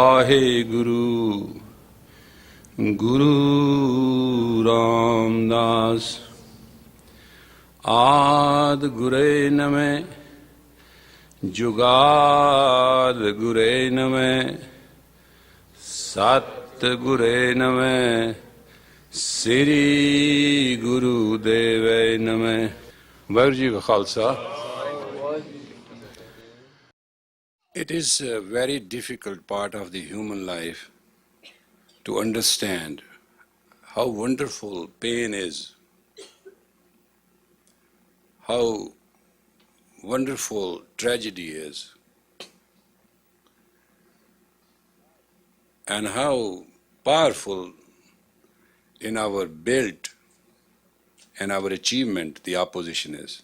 Vaheguru Guru Ramdas Ad Gure Name Jugad Gure Name Sat Gure Name Sri Guru Deve Name. Vaheguru Ji Ka Khalsa. It is a very difficult part of the human life to understand how wonderful pain is, how wonderful tragedy is, and how powerful in our build and our achievement the opposition is.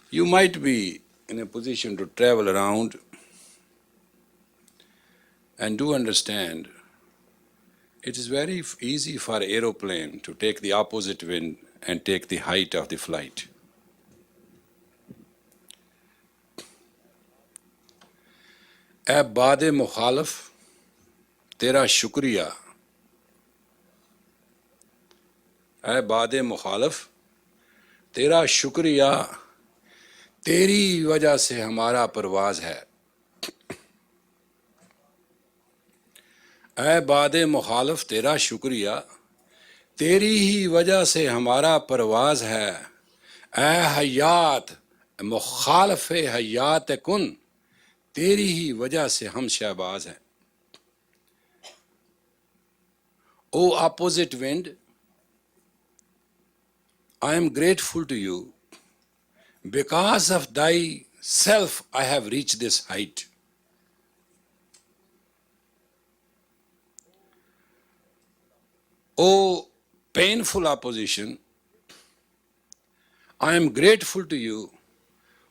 You might be in a position to travel around and do understand it is very easy for an aeroplane to take the opposite wind and take the height of the flight. ऐ बादे मुखालफ तेरा शुक्रिया, ऐ बादे मुखालफ तेरा शुक्रिया, तेरी वजह से हमारा परवाज है। ऐ बादे मुखालफ तेरा शुक्रिया, तेरी ही वजह से हमारा परवाज है। ऐ हयात मुखालफ हयात कुन, तेरी ही वजह से हम शहबाज हैं। O opposite wind, I am grateful to you. Because of thyself I have reached this height. O painful opposition, I am grateful to you.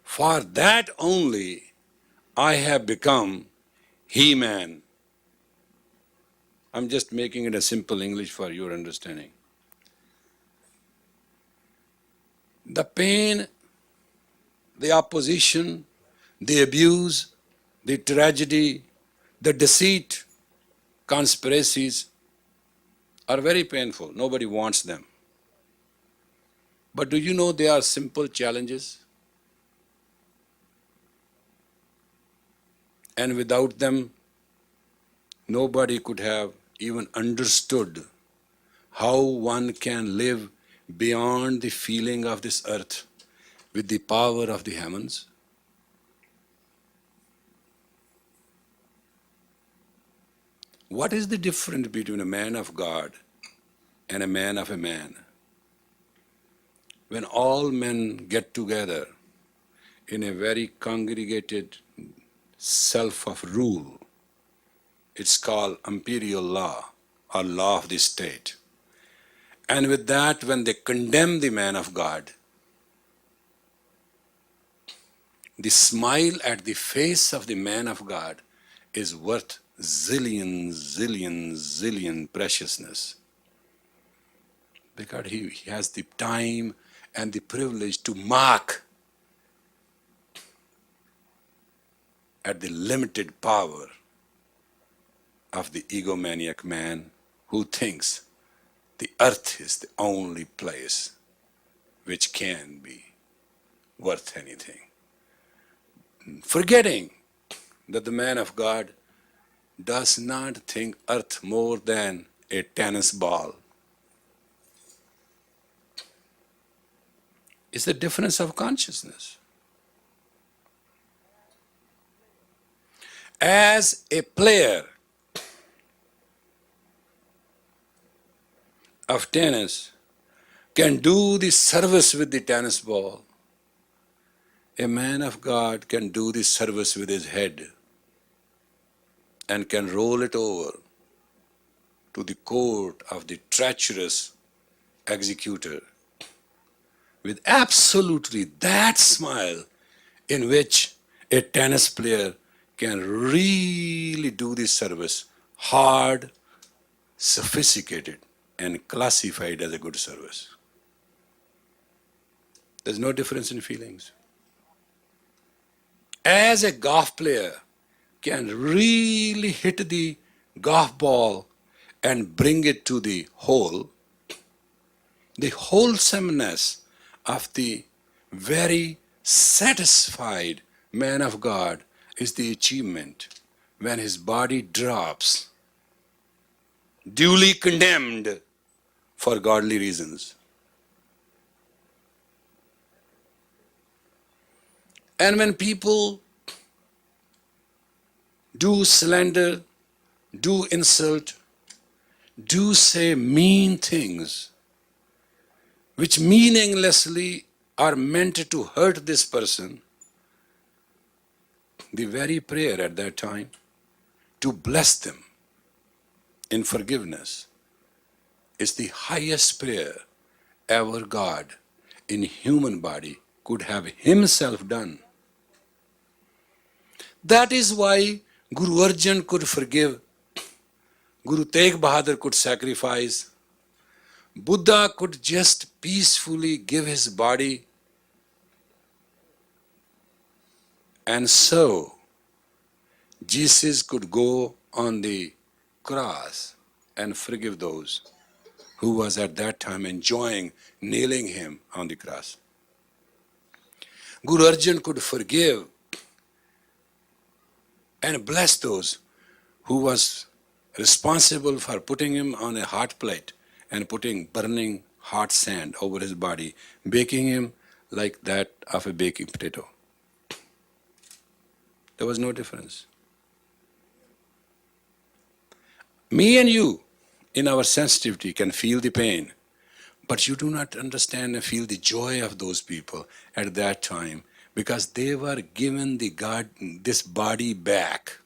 For that only I have become He-Man. I'm just making it a simple English for your understanding. The pain, the opposition, the abuse, the tragedy, the deceit, conspiracies are very painful. Nobody wants them. But do you know they are simple challenges? And without them, nobody could have even understood how one can live beyond the feeling of this earth with the power of the heavens. What is the difference between a man of God and a man of a man? When all men get together in a very congregated self of rule, it's called imperial law or law of the state. And with that, when they condemn the man of God, the smile at the face of the man of God is worth zillion preciousness. Because he has the time and the privilege to mock at the limited power of the egomaniac man who thinks the earth is the only place which can be worth anything. Forgetting that the man of God does not think earth more than a tennis ball. It's the difference of consciousness. As a player of tennis can do the service with the tennis ball, a man of God can do the service with his head and can roll it over to the court of the treacherous executor with absolutely that smile in which a tennis player can really do this service, hard, sophisticated, and classified as a good service. There's no difference in feelings. As a golf player can really hit the golf ball and bring it to the hole, the wholesomeness of the very satisfied man of God is the achievement when his body drops, duly condemned for godly reasons. And when people do slander, do insult, do say mean things, which meaninglessly are meant to hurt this person, the very prayer at that time to bless them in forgiveness is the highest prayer ever God in human body could have himself done. That is why Guru Arjan could forgive, Guru Tegh Bahadur could sacrifice, Buddha could just peacefully give his body, and so Jesus could go on the cross and forgive those who was at that time enjoying nailing him on the cross. Guru Arjan could forgive and bless those who was responsible for putting him on a hot plate and putting burning hot sand over his body, baking him like that of a baking potato. There was no difference. Me and you, in our sensitivity, can feel the pain, but you do not understand and feel the joy of those people at that time because they were given this body back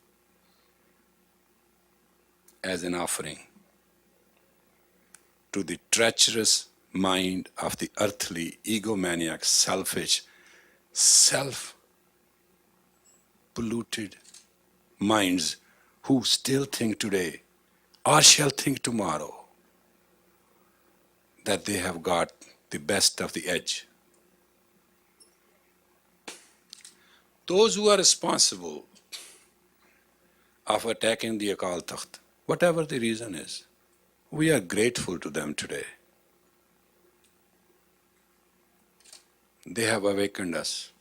as an offering to the treacherous mind of the earthly, egomaniac, selfish, self-polluted minds who still think today or shall think tomorrow that they have got the best of the edge. Those who are responsible of attacking the Akal Takht, whatever the reason is, we are grateful to them today. They have awakened us.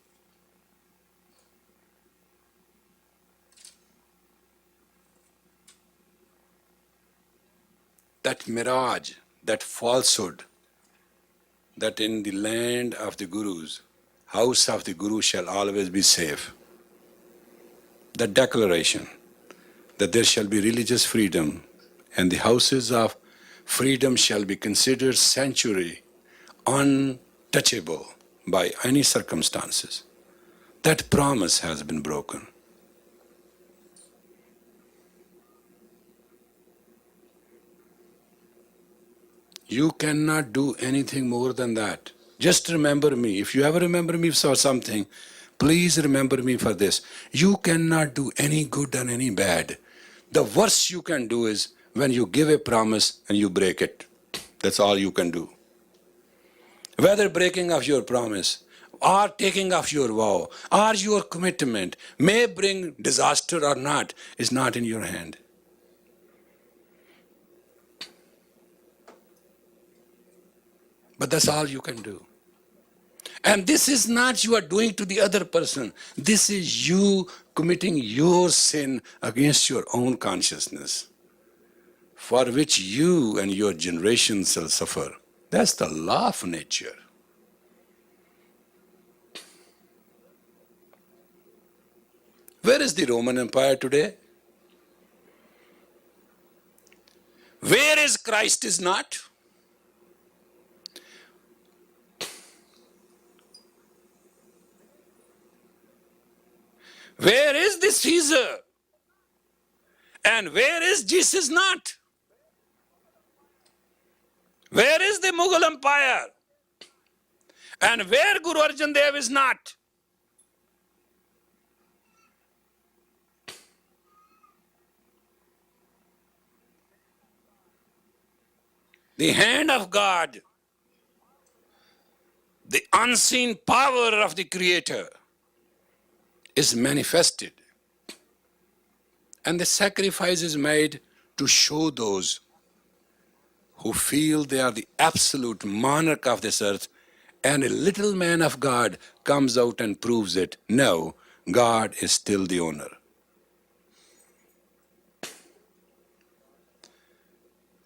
That mirage, that falsehood, that in the land of the Gurus, house of the Guru shall always be safe. That declaration that there shall be religious freedom and the houses of freedom shall be considered sanctuary, untouchable by any circumstances. That promise has been broken. You cannot do anything more than that. Just remember me. If you ever remember me for something, please remember me for this. You cannot do any good and any bad. The worst you can do is when you give a promise and you break it. That's all you can do. Whether breaking of your promise or taking of your vow or your commitment may bring disaster or not is not in your hand. But that's all you can do. And this is not you are doing to the other person. This is you committing your sin against your own consciousness, for which you and your generation shall suffer. That's the law of nature. Where is the Roman Empire today? Where is Christ is not? Where is the Caesar? And where is Jesus not? Where is the Mughal Empire? And where Guru Arjan Dev is not? The hand of God, the unseen power of the Creator is manifested And the sacrifice is made to show those who feel they are the absolute monarch of this earth, and a little man of God comes out and proves it. No, God is still the owner.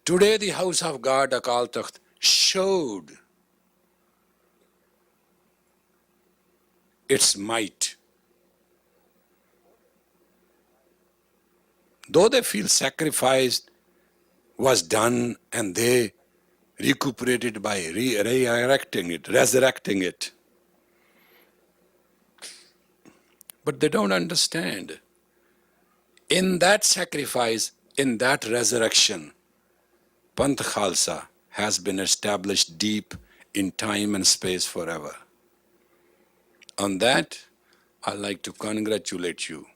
Today the house of God, Akal Takht, showed its might. Though they feel sacrifice was done and they recuperated by re-erecting it, resurrecting it. But they don't understand. In that sacrifice, in that resurrection, Panth Khalsa has been established deep in time and space forever. On that, I'd like to congratulate you.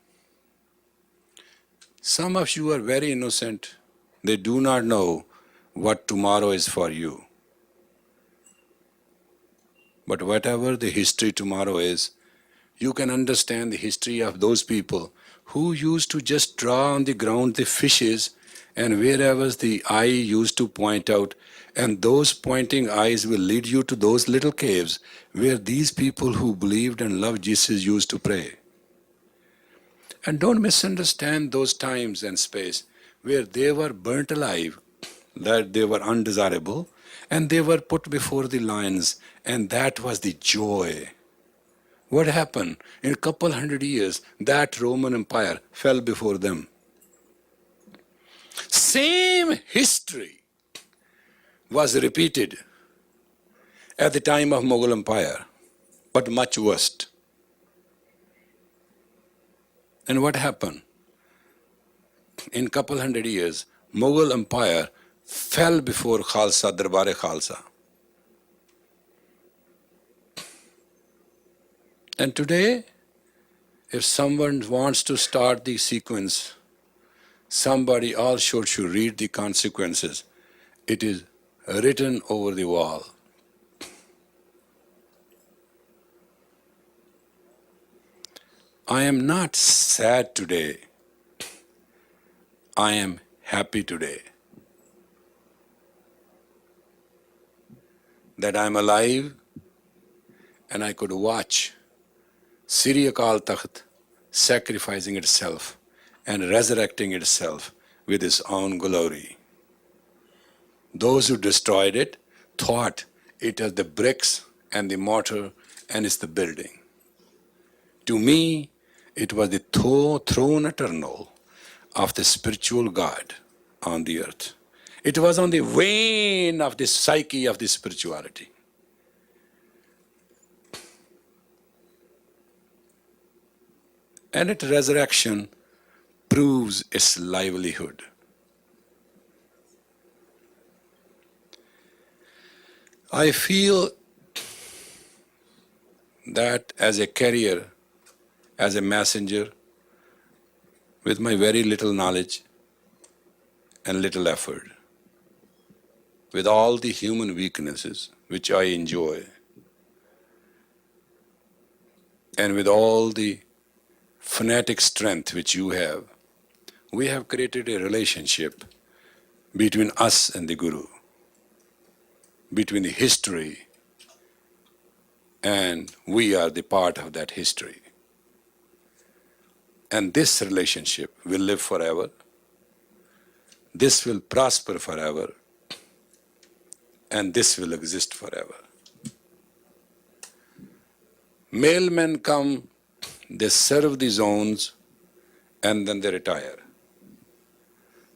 Some of you are very innocent. They do not know what tomorrow is for you. But whatever the history tomorrow is, you can understand the history of those people who used to just draw on the ground the fishes, and wherever the eye used to point out, and those pointing eyes will lead you to those little caves where these people who believed and loved Jesus used to pray. And don't misunderstand those times and space where they were burnt alive, that they were undesirable, and they were put before the lions, and that was the joy. What happened? In a couple hundred years, that Roman Empire fell before them. Same history was repeated at the time of Mughal Empire, but much worse. And what happened? In a couple hundred years, Mughal Empire fell before Khalsa, Darbare Khalsa. And today, if someone wants to start the sequence, somebody also should read the consequences. It is written over the wall. I am not sad today. I am happy today. That I am alive and I could watch Sri Akal Takht sacrificing itself and resurrecting itself with its own glory. Those who destroyed it thought it was the bricks and the mortar and it's the building. To me, it was the throne eternal of the spiritual God on the earth. It was on the vein of the psyche of the spirituality. And its resurrection proves its livelihood. I feel that as a carrier, as a messenger, with my very little knowledge and little effort, with all the human weaknesses which I enjoy, and with all the fanatic strength which you have, we have created a relationship between us and the Guru, between the history, and we are the part of that history. And this relationship will live forever. This will prosper forever. And this will exist forever. Mailmen come, they serve the zones, and then they retire.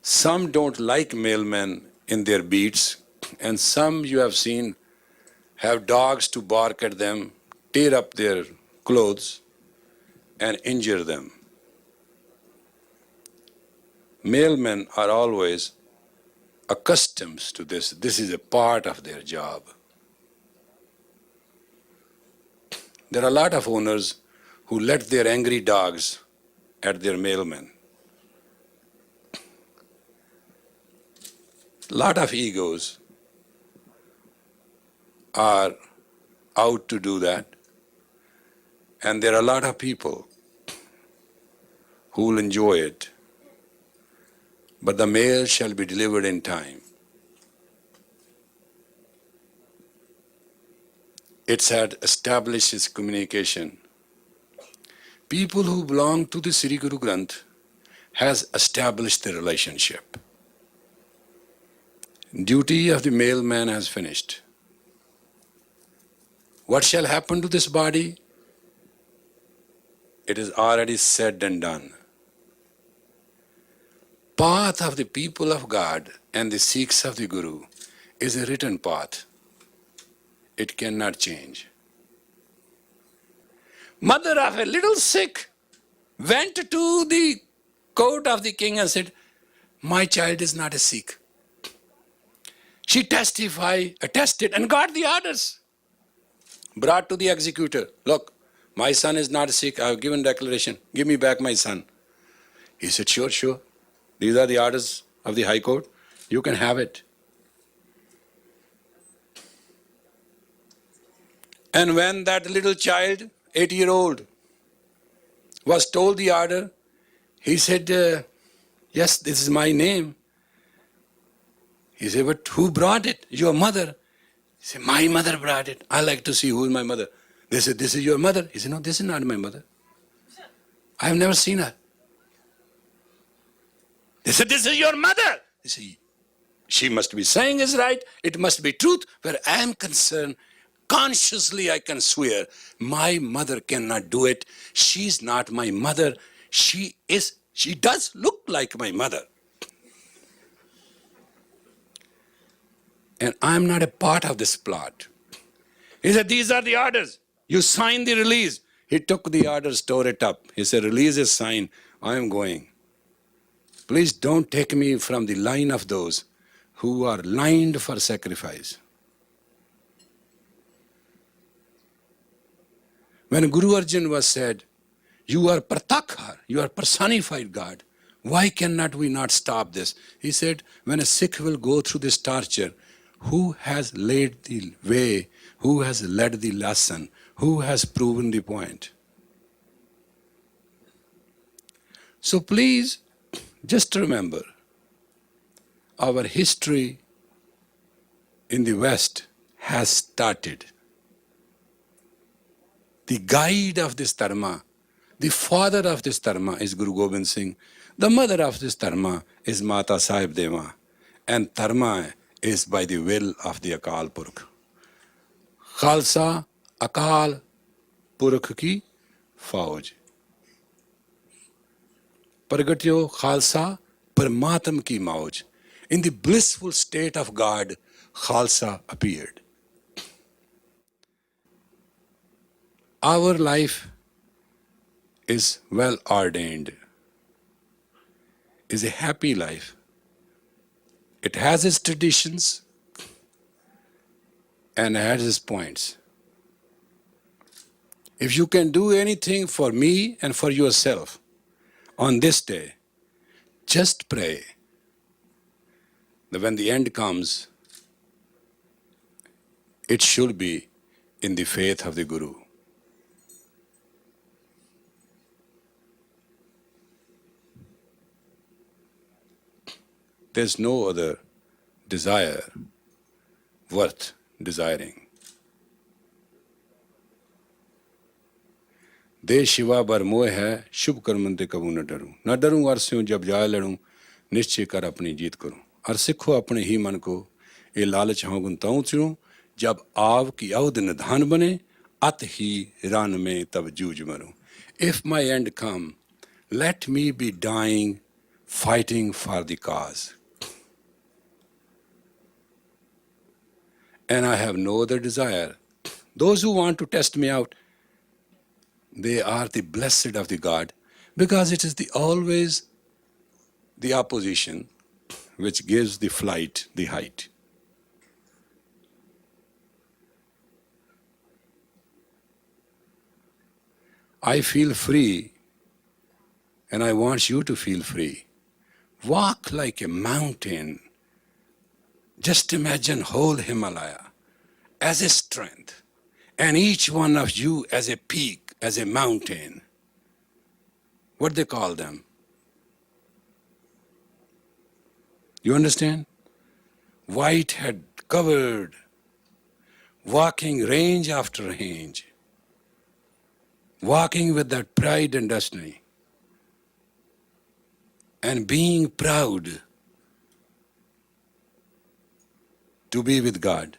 Some don't like mailmen in their beats, and some you have seen have dogs to bark at them, tear up their clothes, and injure them. Mailmen are always accustomed to this. This is a part of their job. There are a lot of owners who let their angry dogs at their mailmen. A lot of egos are out to do that. And there are a lot of people who will enjoy it. but the male shall be delivered in time. It had established its communication. People who belong to the Sri Guru Granth has established the relationship. Duty of the male man has finished. What shall happen to this body? It is already said and done. Path of the people of God and the Sikhs of the Guru is a written path. It cannot change. Mother of a little Sikh went to the court of the king and said, my child is not a Sikh. She attested and got the orders. Brought to the executor. Look, my son is not a Sikh. I have given declaration. Give me back my son. He said, sure. These are the orders of the High Court. You can have it. And when that little child, 8-year-old, was told the order, he said, yes, this is my name. He said, but who brought it? Your mother. He said, my mother brought it. I like to see who is my mother. They said, this is your mother. He said, no, this is not my mother. I have never seen her. They said, this is your mother. He said, she must be saying is right. It must be truth. Where I am concerned, consciously I can swear, my mother cannot do it. She's not my mother. She does look like my mother. And I'm not a part of this plot. He said, these are the orders. You sign the release. He took the orders, tore it up. He said, release is signed. I am going. Please don't take me from the line of those who are lined for sacrifice. When Guru Arjan was said, you are Pratakhar, you are personified God. Why cannot we not stop this? He said, when a Sikh will go through this torture, who has laid the way, who has led the lesson, who has proven the point? So please, just remember, our history in the West has started. The guide of this dharma, the father of this dharma is Guru Gobind Singh. The mother of this dharma is Mata Sahib Deva. And dharma is by the will of the Akal Purkh. Khalsa Akal Purkh ki Fauj. Pragatyo Khalsa Parmatam ki Mauj. In the blissful state of God, Khalsa appeared. Our life is well ordained, is a happy life. It has its traditions and has its points. If you can do anything for me and for yourself on this day, just pray that when the end comes, it should be in the faith of the Guru. There's no other desire worth desiring. दे शिवा बर मोह है शुभ कर्म ते कबू न डरूं न डरूं अरस्यों जब जाय लड़ूं निश्चय कर अपनी जीत करूं और सिखो अपने ही मन को ये लालच हों गुनताऊं चिरूं जब आव की अवध निधान बने अत ही रान में तब जूझ मरूं. If my end come, let me be dying fighting for the cause. And I have no other desire. Those who want to test me out, they are the blessed of the God, because it is always the opposition which gives the flight the height. I feel free, and I want you to feel free. Walk like a mountain. Just imagine whole Himalaya as a strength, and each one of you as a peak, as a mountain. What they call them? You understand? White head covered, walking range after range, walking with that pride and destiny, and being proud to be with God.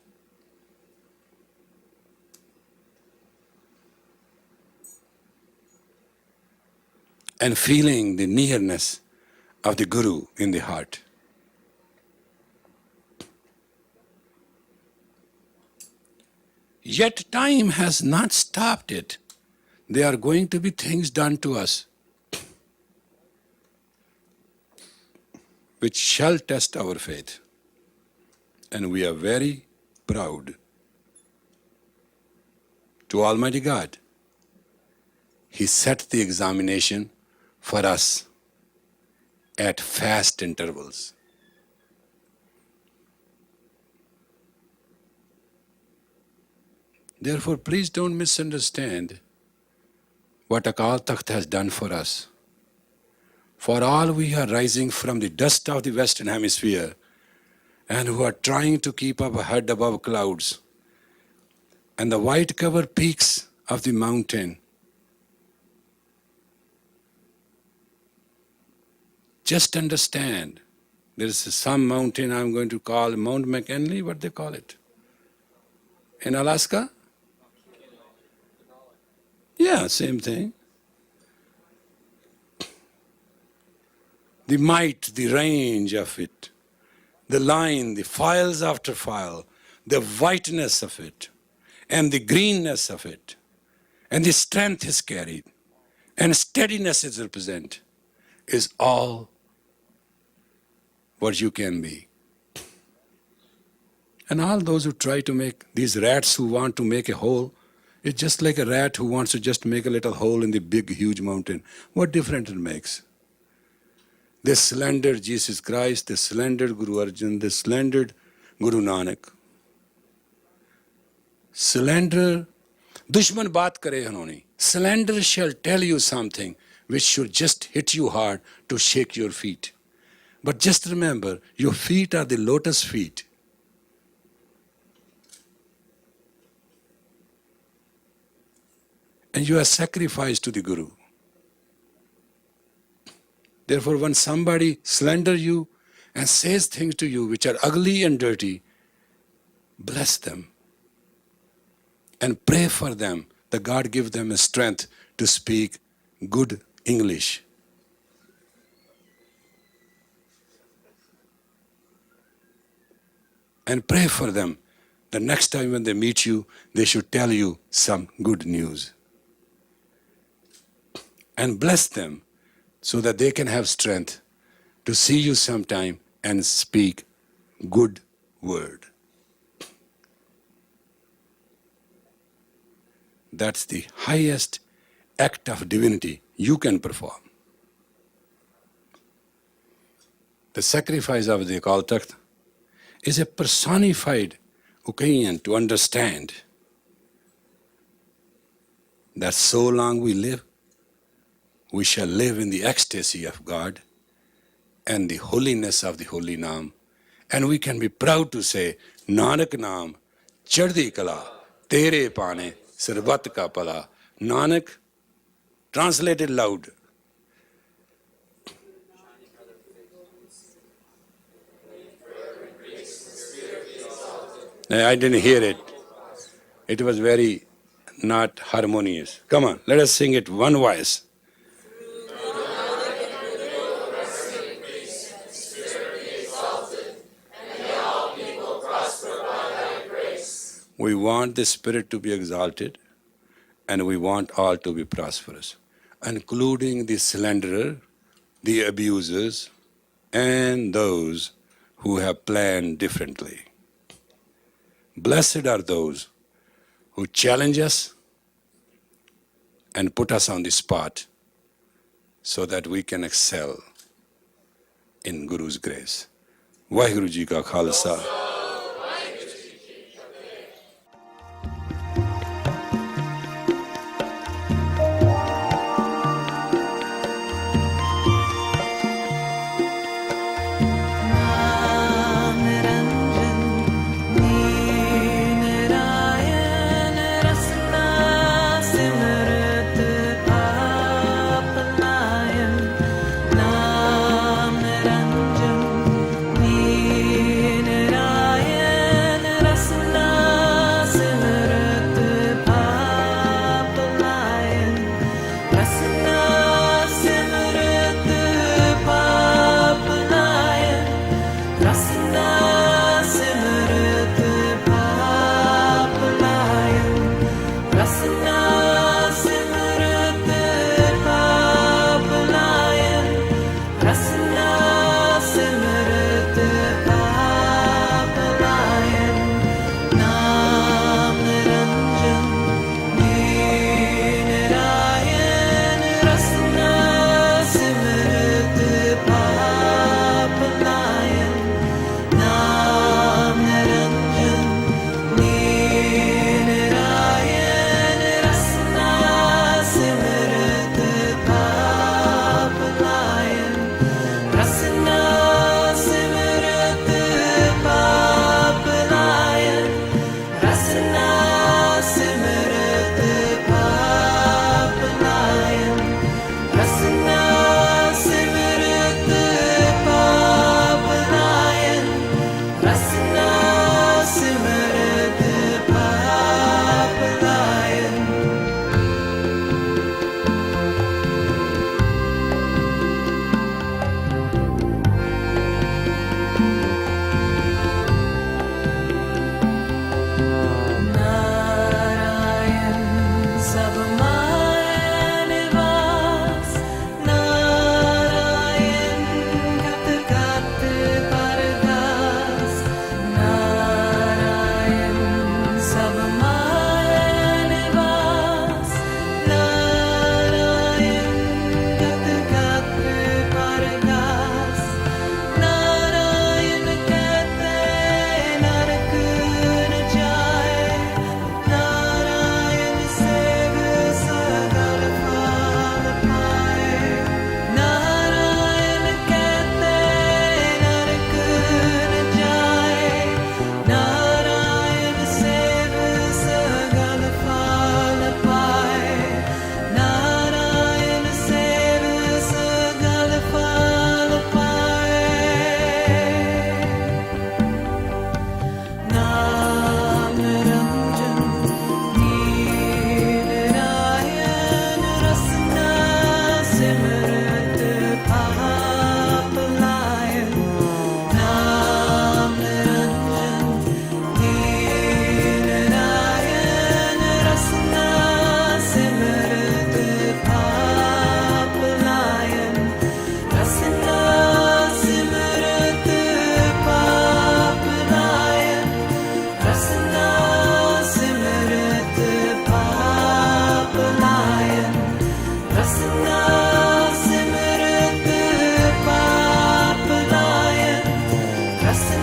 And feeling the nearness of the Guru in the heart. Yet time has not stopped it. There are going to be things done to us which shall test our faith. And we are very proud to Almighty God. He set the examination for us at fast intervals. Therefore, please don't misunderstand what Akal Takht has done for us. For all we are rising from the dust of the Western Hemisphere and who are trying to keep up a head above clouds and the white covered peaks of the mountain, just understand, there is some mountain I'm going to call Mount McKinley, what they call it? In Alaska? Yeah, same thing. The might, the range of it, the line, the files after file, the whiteness of it, and the greenness of it, and the strength is carried, and steadiness is represent, is all what you can be. And all those who try to make, these rats who want to make a hole, it's just like a rat who wants to just make a little hole in the big, huge mountain. What difference it makes? They slandered Jesus Christ, they slandered Guru Arjan, they slandered Guru Nanak. Slander, dushman baat kare hanoni. Slander shall tell you something which should just hit you hard to shake your feet. But just remember, your feet are the lotus feet. And you are sacrificed to the Guru. Therefore, when somebody slanders you and says things to you which are ugly and dirty, bless them and pray for them that God give them a strength to speak good English. And pray for them the next time when they meet you, they should tell you some good news. And bless them so that they can have strength to see you sometime and speak good word. That's the highest act of divinity you can perform. The sacrifice of the Akal Takht is a personified occasion to understand that so long we live, we shall live in the ecstasy of God and the holiness of the Holy Naam. And we can be proud to say, Nanak Naam, Chaddi Kala, Tere Pane, Sarbat Ka Pala. Nanak, translated loud. I didn't hear it. It was very not harmonious. Come on, let us sing it one voice. We want the spirit to be exalted and we want all to be prosperous, including the slanderer, the abusers, and those who have planned differently. Blessed are those who challenge us and put us on the spot so that we can excel in Guru's grace. Vaheguru Ji Ka Khalsa.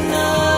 know